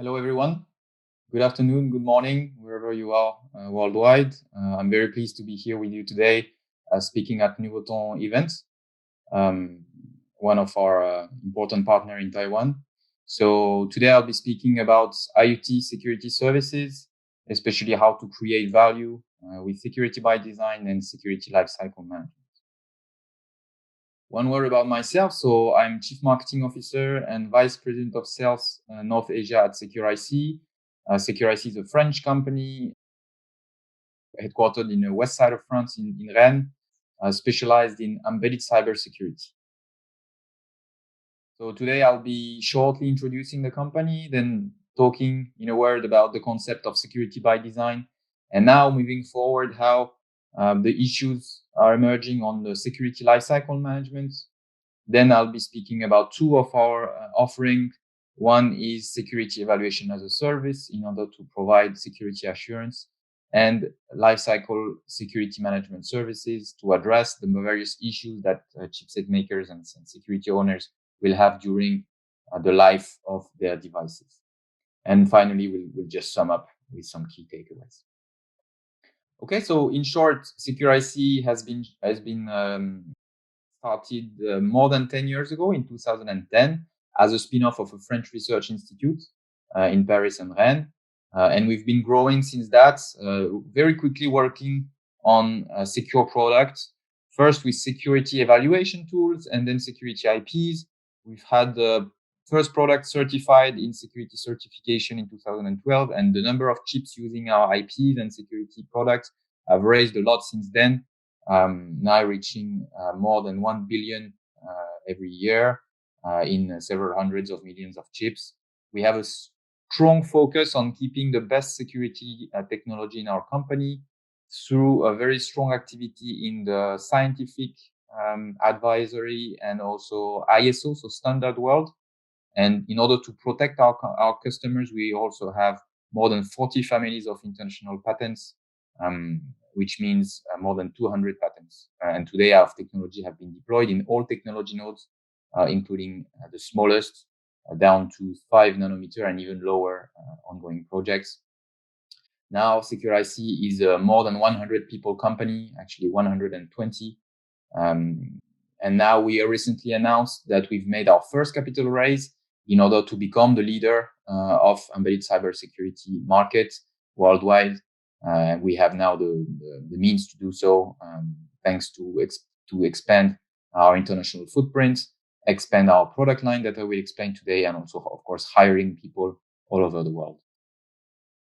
Hello, everyone. Good afternoon, good morning, wherever you are worldwide. I'm very pleased to be here with you today, speaking at Nuvoton event, um, one of our important partner in Taiwan. So today I'll be speaking about IoT security services, especially how to create value with security by design and security lifecycle management. One word about myself. So I'm Chief Marketing Officer and Vice President of Sales North Asia at SecurIC. SecurIC is a French company headquartered in the west side of France in Rennes, specialized in embedded cybersecurity. So today I'll be shortly introducing the company, then talking in a word about the concept of security by design, and now moving forward how the issues are emerging on the security lifecycle management. Then I'll be speaking about two of our offering. One is security evaluation as a service in order to provide security assurance, and lifecycle security management services to address the various issues that chipset makers and security owners will have during the life of their devices. And finally, we'll just sum up with some key takeaways. Okay, so in short, SecurIC has been started more than 10 years ago in 2010 as a spin-off of a French research institute in Paris and Rennes. And we've been growing since that, very quickly working on secure products, first with security evaluation tools and then security IPs. We've had the first product certified in security certification in 2012, and the number of chips using our IPs and security products have raised a lot since then, now reaching more than 1 billion every year in several hundreds of millions of chips. We have a strong focus on keeping the best security technology in our company through a very strong activity in the scientific advisory and also ISO, so standard world. And in order to protect our customers, we also have more than 40 families of international patents, which means more than 200 patents. And today our technology have been deployed in all technology nodes, including the smallest down to 5 nanometer and even lower ongoing projects. Now SecurIC is a more than 100 people company, actually 120. And now we recently announced that we've made our first capital raise in order to become the leader of embedded cybersecurity market worldwide. We have now the means to do so, thanks to expand our international footprint, expand our product line that I will explain today, and also, of course, hiring people all over the world.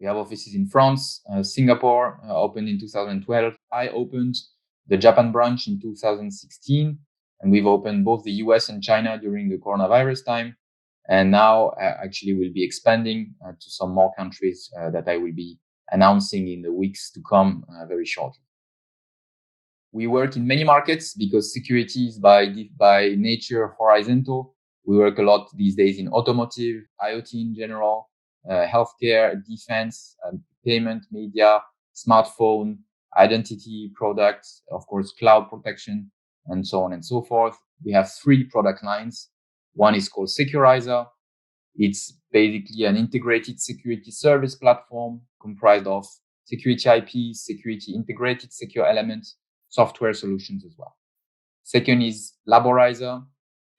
We have offices in France, Singapore, opened in 2012. I opened the Japan branch in 2016, and we've opened both the US and China during the coronavirus time. And now actually we'll be expanding to some more countries that I will be announcing in the weeks to come very shortly. We work in many markets because security is by nature horizontal. We work a lot these days in automotive, IoT in general, healthcare, defense, payment, media, smartphone, identity products, of course, cloud protection, and so on and so forth. We have 3 product lines. One is called Securizer. It's basically an integrated security service platform comprised of security IPs, security integrated secure elements, software solutions as well. Second is Laborizer,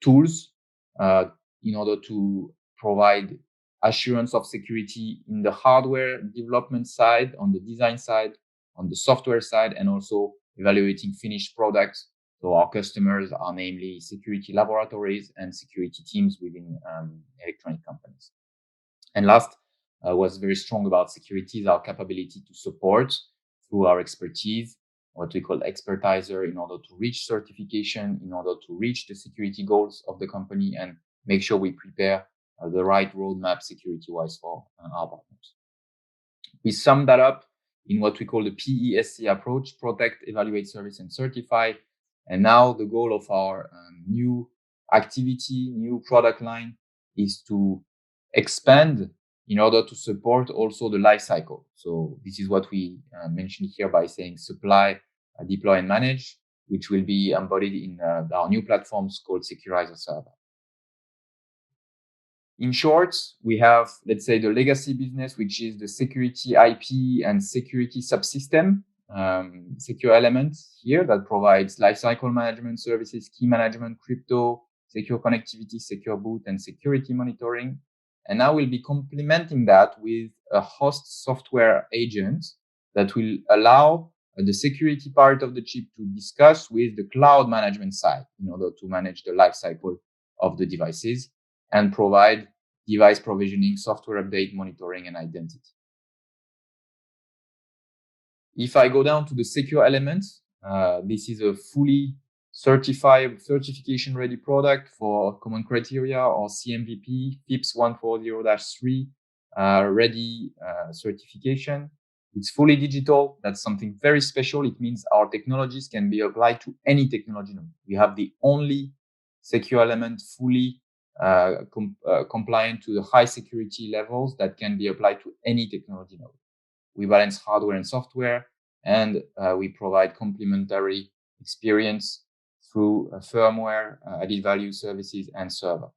tools in order to provide assurance of security in the hardware development side, on the design side, on the software side, and also evaluating finished products. So our customers are namely security laboratories and security teams within electronic companies. And last, what's very strong about security is our capability to support through our expertise, what we call expertiser, in order to reach certification, in order to reach the security goals of the company and make sure we prepare the right roadmap security-wise for our partners. We sum that up in what we call the PESC approach: protect, evaluate, service, and certify. And now the goal of our new activity, new product line, is to expand in order to support also the life cycle. So this is what we mentioned here by saying supply, deploy, and manage, which will be embodied in our new platforms called Securizer Server. In short, we have, let's say, the legacy business, which is the security IP and security subsystem, secure elements here that provides lifecycle management services, key management, crypto, secure connectivity, secure boot, and security monitoring. And now we'll be complementing that with a host software agent that will allow the security part of the chip to discuss with the cloud management side in order to manage the lifecycle of the devices and provide device provisioning, software update, monitoring, and identity. If I go down to the secure elements, this is a fully certified, certification-ready product for common criteria or CMVP, FIPS 140-3 ready certification. It's fully digital. That's something very special. It means our technologies can be applied to any technology node. We have the only secure element fully compliant to the high security levels that can be applied to any technology node. We balance hardware and software, and we provide complementary experience through firmware, added value services, and server.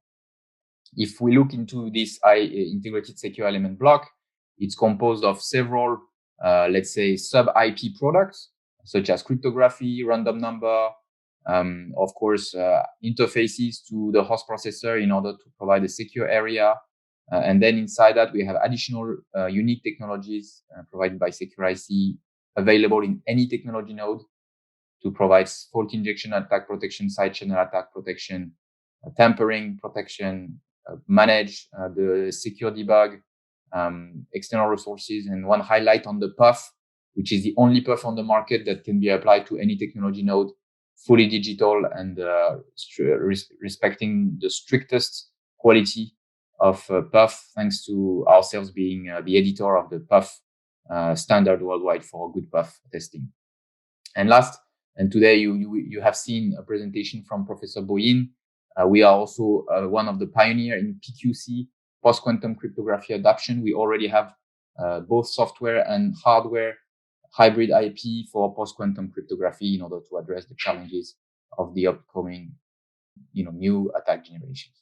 If we look into this integrated secure element block, it's composed of several, let's say, sub-IP products, such as cryptography, random number, of course, interfaces to the host processor in order to provide a secure area. And then inside that, we have additional unique technologies provided by SecureIC available in any technology node to provide fault injection attack protection, side channel attack protection, tampering protection, manage the secure debug, external resources, and one highlight on the PUF, which is the only PUF on the market that can be applied to any technology node, fully digital and respecting the strictest quality of PUF, thanks to ourselves being the editor of the PUF standard worldwide for good PUF testing. And last, and today you have seen a presentation from Professor Boyin. We are also one of the pioneers in PQC, post-quantum cryptography adoption. We already have both software and hardware hybrid IP for post-quantum cryptography in order to address the challenges of the upcoming, new attack generations.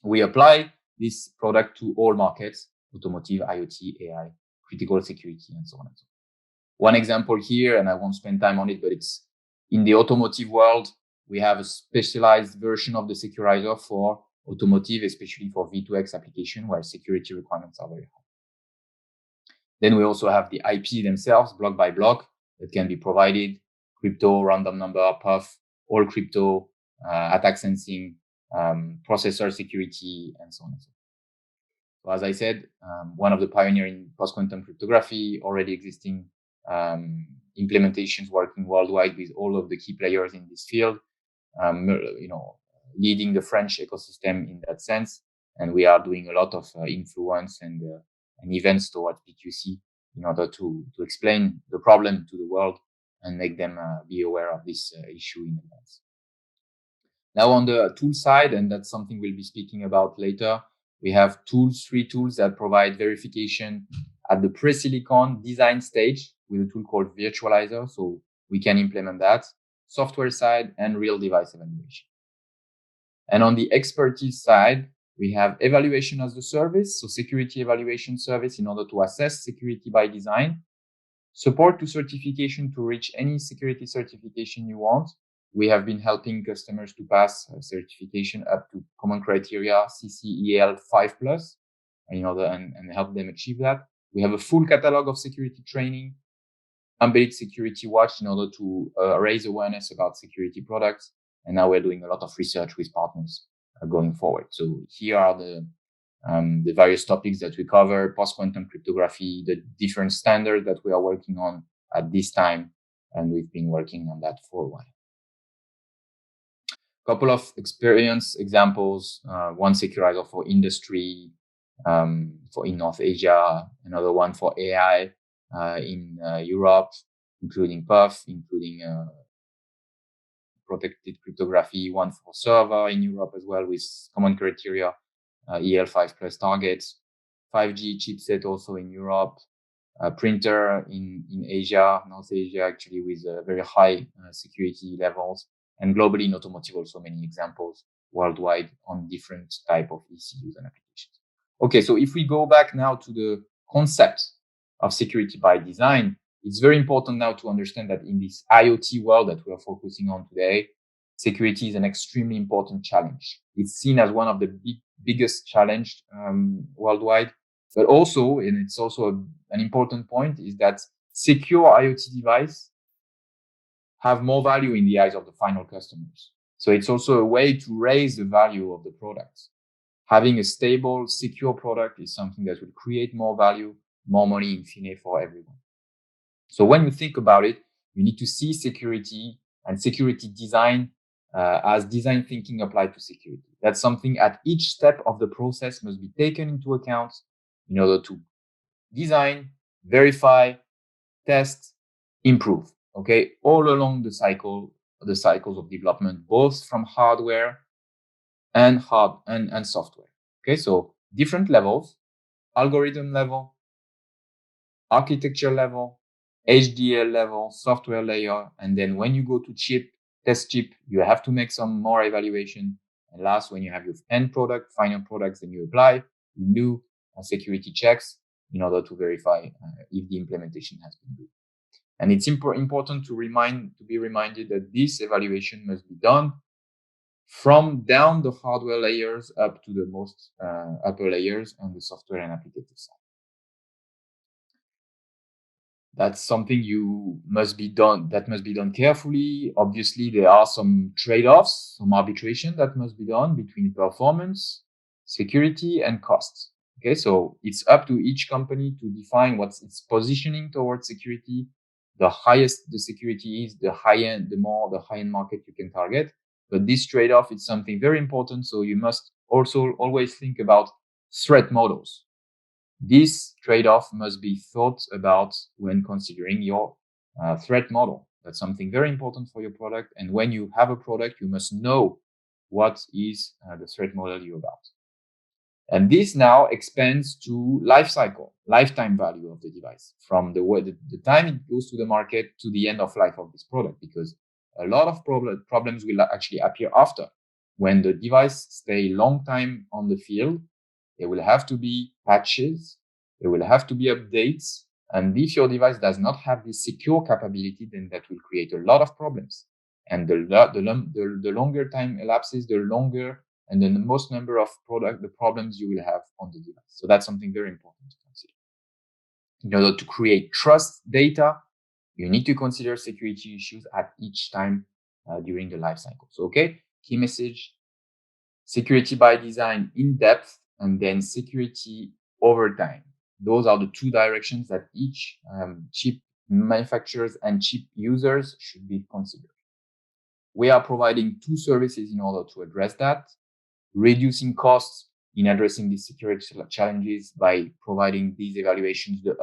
We apply this product to all markets: automotive, IoT, AI, critical security, and so on and so on. One example here, and I won't spend time on it, but it's in the automotive world. We have a specialized version of the securizer for automotive, especially for V2X application, where security requirements are very high. Then we also have the IP themselves, block by block, that can be provided: crypto, random number, PUF, all crypto, attack sensing, processor security, and so on and so forth. So as I said, one of the pioneers in post-quantum cryptography, already existing implementations working worldwide with all of the key players in this field, leading the French ecosystem in that sense. And we are doing a lot of influence and events towards PQC in order to explain the problem to the world and make them be aware of this issue in advance. Now on the tool side, and that's something we'll be speaking about later, we have three tools that provide verification at the pre-silicon design stage with a tool called Virtualizer. So we can implement that, software side, and real device evaluation. And on the expertise side, we have evaluation as a service, so security evaluation service in order to assess security by design, support to certification to reach any security certification you want. We have been helping customers to pass certification up to common criteria CCEL 5+, and help them achieve that. We have a full catalog of security training, embedded security watch in order to raise awareness about security products. And now we're doing a lot of research with partners going forward. So here are the various topics that we cover: post-quantum cryptography, the different standards that we are working on at this time. And we've been working on that for a while. Couple of experience examples, one securizer for industry, for in North Asia, another one for AI in Europe, including PUF, including protected cryptography, one for server in Europe as well with common criteria, EL5+ targets, 5G chipset also in Europe, printer in Asia, North Asia actually, with very high security levels, and globally in automotive also many examples worldwide on different type of ECUs and applications. Okay, so if we go back now to the concept of security by design, it's very important now to understand that in this IoT world that we are focusing on today, security is an extremely important challenge. It's seen as one of the biggest challenge worldwide, but also, and it's also an important point, is that secure IoT device have more value in the eyes of the final customers. So it's also a way to raise the value of the products. Having a stable, secure product is something that will create more value, more money in fine for everyone. So when you think about it, you need to see security and security design as design thinking applied to security. That's something at each step of the process must be taken into account in order to design, verify, test, improve. Okay, all along the cycles of development, both from hardware and software. Okay, so different levels: algorithm level, architecture level, HDL level, software layer, and then when you go to test chip, you have to make some more evaluation. And last, when you have your end product, final products, then you apply new security checks in order to verify if the implementation has been good. And it's important to be reminded that this evaluation must be done from down the hardware layers up to the most upper layers on the software and applicative side. That's something that must be done carefully. Obviously, there are some trade-offs, some arbitration that must be done between performance, security, and costs. Okay, so it's up to each company to define what's its positioning towards security. The highest the security is, the more the high-end market you can target. But this trade-off is something very important. So you must also always think about threat models. This trade-off must be thought about when considering your threat model. That's something very important for your product. And when you have a product, you must know what is the threat model you're about. And this now expands to lifecycle, lifetime value of the device, from the time it goes to the market to the end of life of this product, because a lot of problems will actually appear after. When the device stay long time on the field, there will have to be patches, there will have to be updates. And if your device does not have this secure capability, then that will create a lot of problems. And the longer time elapses, the longer and then the most number of the problems you will have on the device. So that's something very important to consider. In order to create trust data, you need to consider security issues at each time during the life cycle. So, okay, key message: security by design in depth, and then security over time. Those are the two directions that each chip manufacturers and chip users should be considered. We are providing two services in order to address that: reducing costs in addressing these security challenges by providing these evaluations the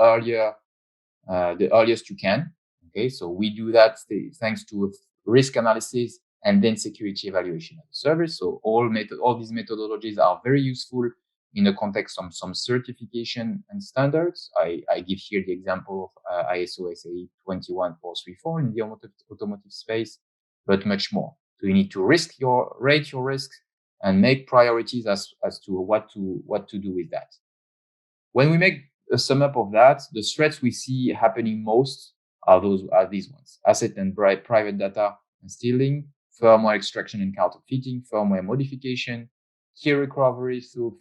earliest you can. Okay, so we do that thanks to risk analysis and then security evaluation as a service. So all these methodologies are very useful in the context of some certification and standards. I give here the example of ISO SAE 21434 in the automotive space, but much more. So you need to rate your risks and make priorities as to what to do with that. When we make a sum up of that, the threats we see happening most are these ones: asset and private data and stealing, firmware extraction and counterfeiting, firmware modification, key recovery through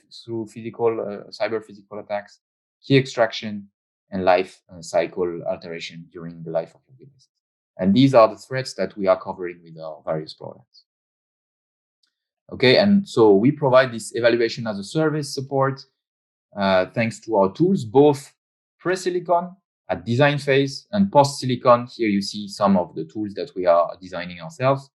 cyber physical attacks, key extraction, and life cycle alteration during the life of your devices. And these are the threats that we are covering with our various products. Okay, and so we provide this evaluation as a service support thanks to our tools, both pre-silicon at design phase and post-silicon. Here you see some of the tools that we are designing ourselves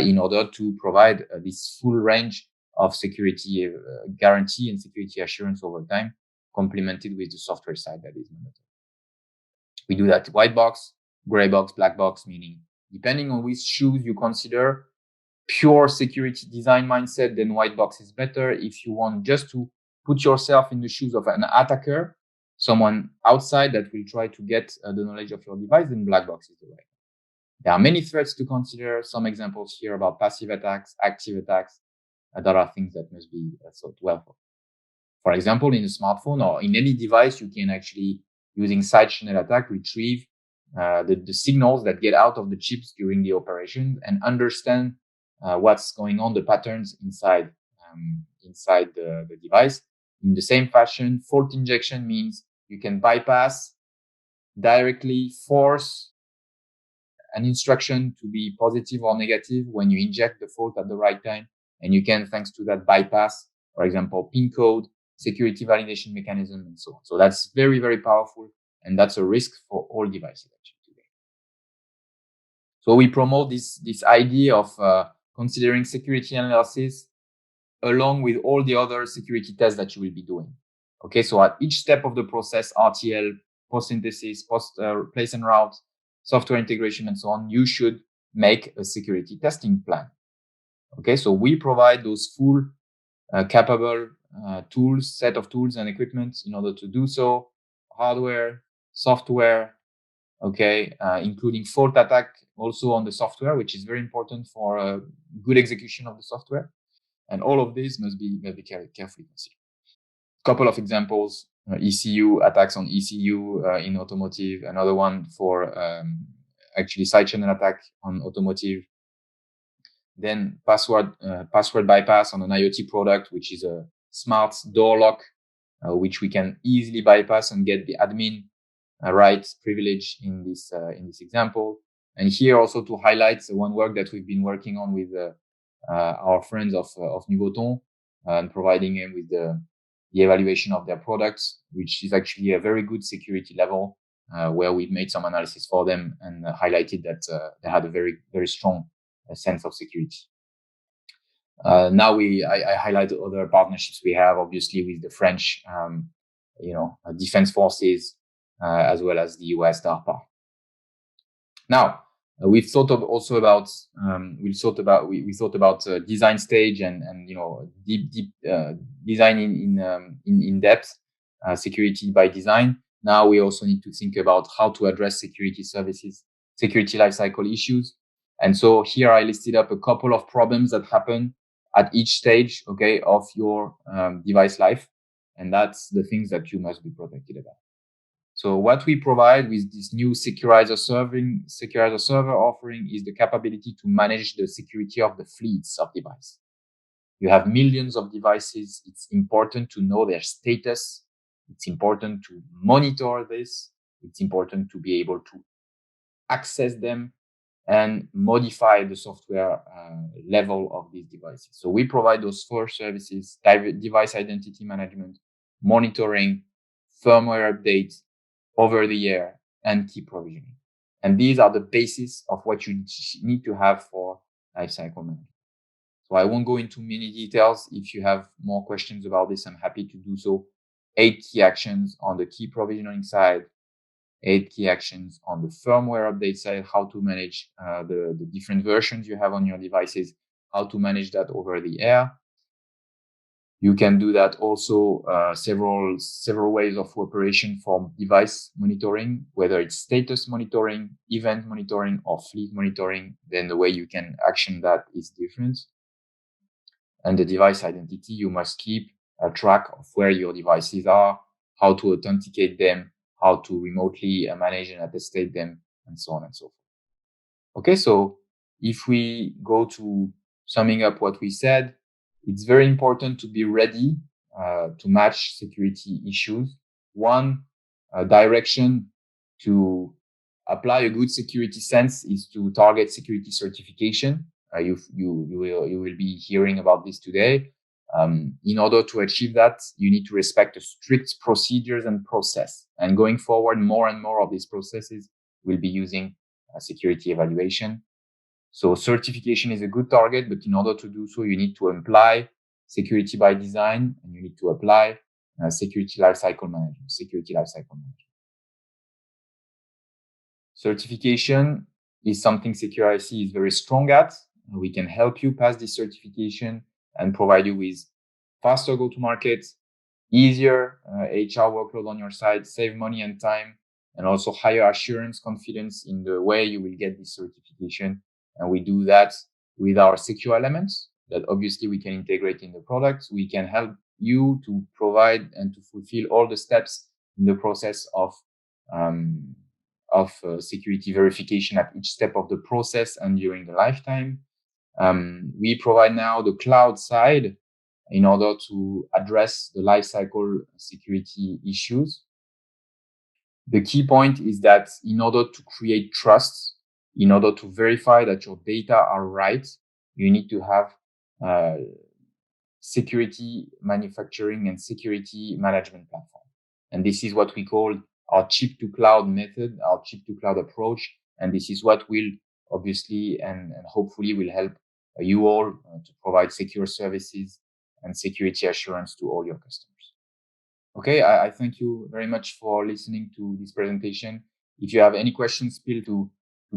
in order to provide this full range of security guarantee and security assurance over time, complemented with the software side that is mandatory. We do that white box, gray box, black box, meaning depending on which shoes you consider pure security design mindset, then white box is better. If you want just to put yourself in the shoes of an attacker, someone outside that will try to get the knowledge of your device, then black box is the way. There are many threats to consider. Some examples here about passive attacks, active attacks, that are things that must be thought well for. For example, in a smartphone or in any device, you can actually, using side channel attack, retrieve the signals that get out of the chips during the operation and understand what's going on, the patterns inside the device. In the same fashion, fault injection means you can bypass, directly force an instruction to be positive or negative when you inject the fault at the right time. And you can, thanks to that, bypass, for example, PIN code, security validation mechanism, and so on. So that's very, very powerful. And that's a risk for all devices actually today. So we promote this idea of considering security analysis along with all the other security tests that you will be doing. Okay, so at each step of the process, RTL, post-synthesis, place and route, software integration, and so on, you should make a security testing plan. Okay, so we provide those full capable set of tools and equipment in order to do so, hardware, software, okay, including fault attack also on the software, which is very important for good execution of the software. And all of these must be carefully considered. Couple of examples: ECU attacks on ECU in automotive. Another one for actually side channel attack on automotive. Then password bypass on an IoT product, which is a smart door lock, which we can easily bypass and get the admin rights privilege in this example. And here also to highlight one work that we've been working on with our friends of Nuvoton, and providing them with the evaluation of their products, which is actually a very good security level, where we've made some analysis for them and highlighted that they had a very, very strong sense of security. Now I highlight other partnerships we have, obviously, with the French, defense forces, as well as the US DARPA. Now, we thought about design stage and deep design in depth, security by design. Now we also need to think about how to address security services, security lifecycle issues. And so here I listed up a couple of problems that happen at each stage, okay, of your device life, and that's the things that you must be protected about. So what we provide with this new Securizer server offering is the capability to manage the security of the fleets of devices. You have millions of devices. It's important to know their status. It's important to monitor this. It's important to be able to access them and modify the software level of these devices. So we provide those 4 services: device identity management, monitoring, firmware updates, over the air, and key provisioning. And these are the basis of what you need to have for lifecycle management. So I won't go into many details. If you have more questions about this, I'm happy to do so. 8 key actions on the key provisioning side, 8 key actions on the firmware update side, how to manage the different versions you have on your devices, how to manage that over the air. You can do that also several ways of operation for device monitoring, whether it's status monitoring, event monitoring, or fleet monitoring. Then the way you can action that is different. And the device identity, you must keep a track of where your devices are, how to authenticate them, how to remotely manage and attestate them, and so on and so forth. Okay, so if we go to summing up what we said, it's very important to be ready to match security issues. One direction to apply a good security sense is to target security certification. You will be hearing about this today. In order to achieve that, you need to respect a strict procedures and process. And going forward, more and more of these processes will be using security evaluation. So certification is a good target, but in order to do so, you need to apply security by design, and you need to apply security lifecycle management. Certification is something SecureIC is very strong at. We can help you pass this certification and provide you with faster go-to-market, easier HR workload on your side, save money and time, and also higher assurance, confidence in the way you will get this certification. And we do that with our secure elements, that obviously we can integrate in the product. We can help you to provide and to fulfill all the steps in the process of security verification at each step of the process and during the lifetime. We provide now the cloud side in order to address the lifecycle security issues. The key point is that in order to create trust, in order to verify that your data are right, you need to have security manufacturing and security management platform. And this is what we call our chip to cloud method, our chip to cloud approach. And this is what will obviously and hopefully will help you all to provide secure services and security assurance to all your customers. Okay, I thank you very much for listening to this presentation. If you have any questions, feel to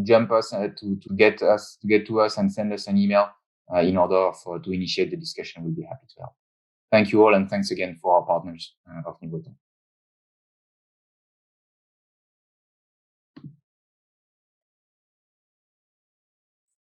jump us to get to us and send us an email in order to initiate the discussion. We'll be happy to help. Thank you all, and thanks again for our partners of Niboton.